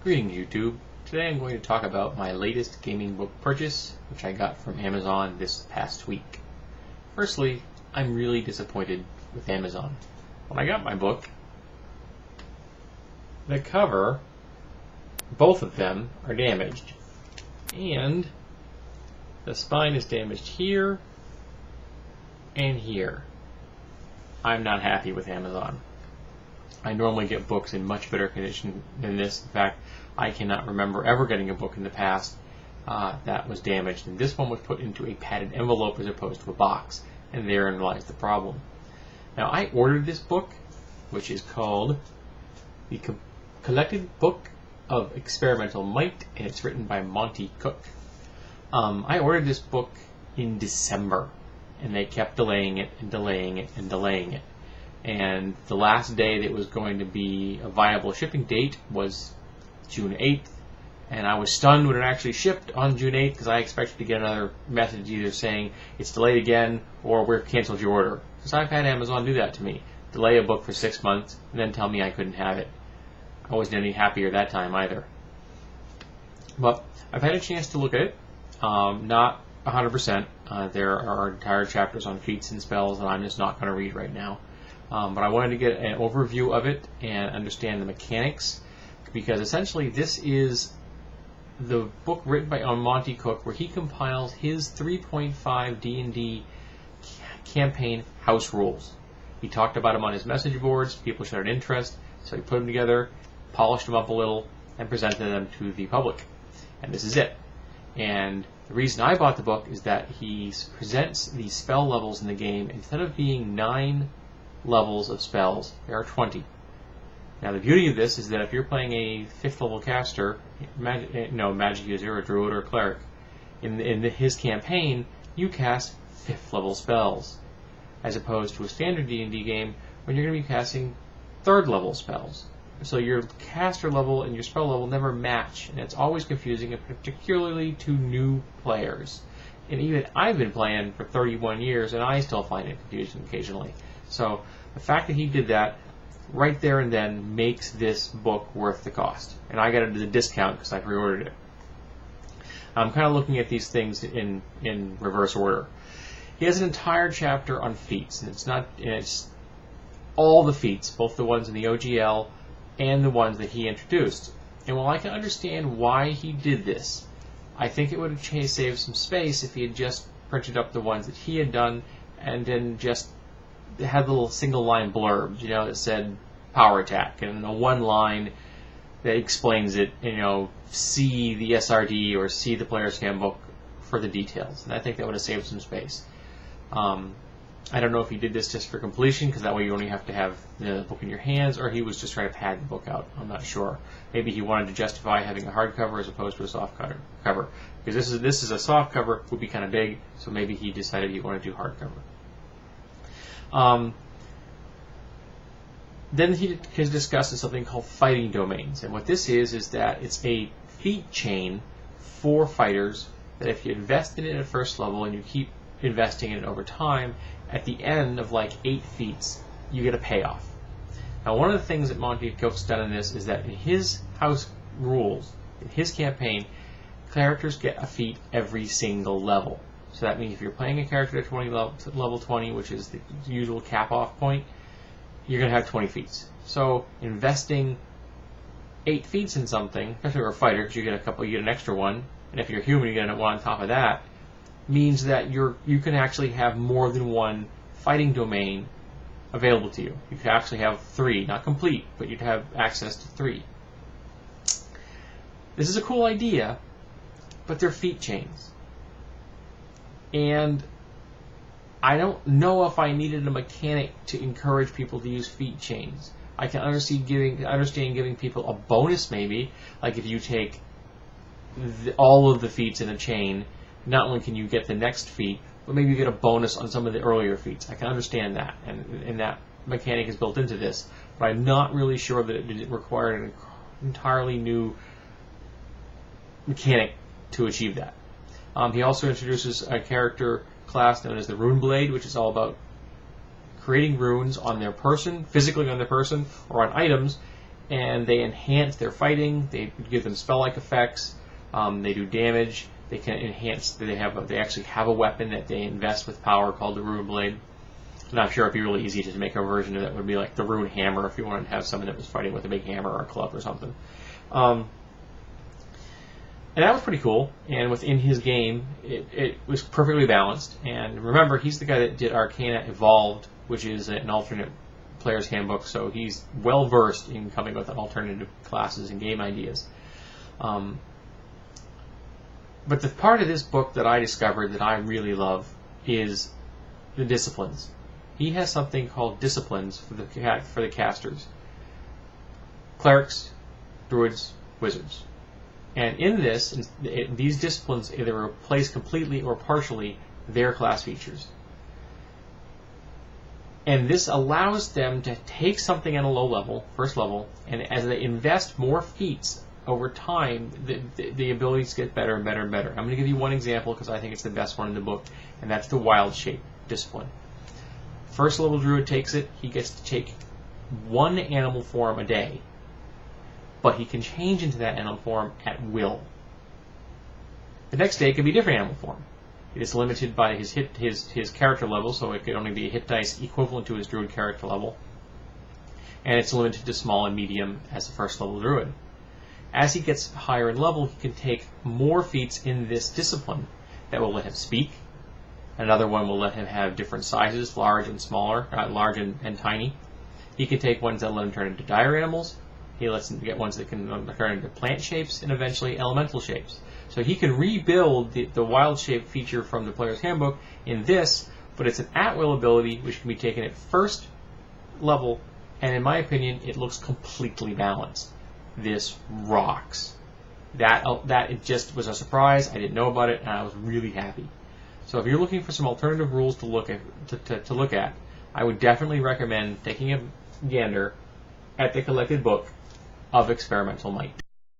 Greetings YouTube. Today I'm going to talk about my latest gaming book purchase, which I got from Amazon this past week. Firstly, I'm really disappointed with Amazon. When I got my book, the cover, both of them, are damaged. And the spine is damaged here and here. I'm not happy with Amazon. I normally get books in much better condition than this. In fact, I cannot remember ever getting a book in the past that was damaged. And this one was put into a padded envelope as opposed to a box. And therein lies the problem. Now, I ordered this book, which is called The Collected Book of Experimental Might, and it's written by Monte Cook. I ordered this book in December, and they kept delaying it and delaying it and delaying it. And the last day that was going to be a viable shipping date was June 8th, and I was stunned when it actually shipped on June 8th because I expected to get another message either saying it's delayed again or we've canceled your order. Because I've had Amazon do that to me. Delay a book for 6 months and then tell me I couldn't have it. I wasn't any happier that time either. But I've had a chance to look at it. Not 100%. There are entire chapters on feats and spells that I'm just not going to read right now. But I wanted to get an overview of it and understand the mechanics, because essentially this is the book written by Monte Cook where he compiles his 3.5 D&D campaign house rules. He talked about them on his message boards, people showed an interest, so he put them together, polished them up a little, and presented them to the public. And this is it. And the reason I bought the book is that he presents the spell levels in the game, instead of being 9 levels of spells, there are 20. Now the beauty of this is that if you're playing a 5th level caster, magic user, a druid, or a cleric, in his campaign, you cast 5th level spells, as opposed to a standard D&D game when you're going to be casting 3rd level spells. So your caster level and your spell level never match, and it's always confusing, and particularly to new players. And even I've been playing for 31 years, and I still find it confusing occasionally. So the fact that he did that right there and then makes this book worth the cost. And I got it at a discount because I pre-ordered it. I'm kind of looking at these things in reverse order. He has an entire chapter on feats, and it's all the feats, both the ones in the OGL and the ones that he introduced. And while I can understand why he did this, I think it would have saved some space if he had just printed up the ones that he had done and then just had little single line blurbs, that said power attack, and a one line that explains it, see the SRD or see the player's handbook for the details. And I think that would have saved some space. I don't know if he did this just for completion, because that way you only have to have the book in your hands, or he was just trying to pad the book out. I'm not sure. Maybe he wanted to justify having a hardcover as opposed to a soft cover, because this is a soft cover, would be kind of big, so maybe he decided he wanted to do hardcover. Then he has discussed something called fighting domains, and what this is that it's a feat chain for fighters that if you invest in it at first level and you keep investing in it over time, at the end of like 8 feats, you get a payoff. Now, one of the things that Monte Cook's done in this is that in his house rules, in his campaign, characters get a feat every single level. So that means if you're playing a character at level 20, which is the usual cap-off point, you're going to have 20 feats. So investing 8 feats in something, especially for a fighter, because you get an extra one, and if you're human, you get one on top of that, means that you can actually have more than one fighting domain available to you. You could actually have 3, not complete, but you'd have access to 3. This is a cool idea, but they're feat chains. And I don't know if I needed a mechanic to encourage people to use feat chains. I can understand giving people a bonus, maybe, like if you take all of the feats in a chain, not only can you get the next feat, but maybe you get a bonus on some of the earlier feats. I can understand that, and that mechanic is built into this, but I'm not really sure that it required an entirely new mechanic to achieve that. He also introduces a character class known as the Runeblade, which is all about creating runes on their person, physically on their person, or on items, and they enhance their fighting. They give them spell-like effects. They do damage. They can enhance. They actually have a weapon that they invest with power called the Runeblade. And I'm sure it'd be really easy to make a version of that would be like the Rune Hammer if you wanted to have someone that was fighting with a big hammer or a club or something. And that was pretty cool. And within his game, it was perfectly balanced. And remember, he's the guy that did Arcana Evolved, which is an alternate player's handbook. So he's well versed in coming with alternative classes and game ideas. But the part of this book that I discovered that I really love is the disciplines. He has something called disciplines for the casters. Clerics, druids, wizards. And in this, these disciplines either replace completely or partially their class features. And this allows them to take something at a low level, first level, and as they invest more feats over time, the abilities get better and better and better. I'm going to give you one example because I think it's the best one in the book, and that's the Wild Shape discipline. First level druid takes it, he gets to take one animal form a day, but he can change into that animal form at will. The next day it can be a different animal form. It is limited by his character level, so it could only be a hit dice equivalent to his druid character level, and it's limited to small and medium as a first level druid. As he gets higher in level, he can take more feats in this discipline that will let him speak. Another one will let him have different sizes, large and smaller, large and tiny. He can take ones that let him turn into dire animals. He lets him get ones that can turn into plant shapes and eventually elemental shapes. So he can rebuild the wild shape feature from the player's handbook in this, but it's an at-will ability which can be taken at first level, and in my opinion, it looks completely balanced. This rocks. That it just was a surprise. I didn't know about it, and I was really happy. So if you're looking for some alternative rules to look at, I would definitely recommend taking a gander at the collected book of Experimental Might.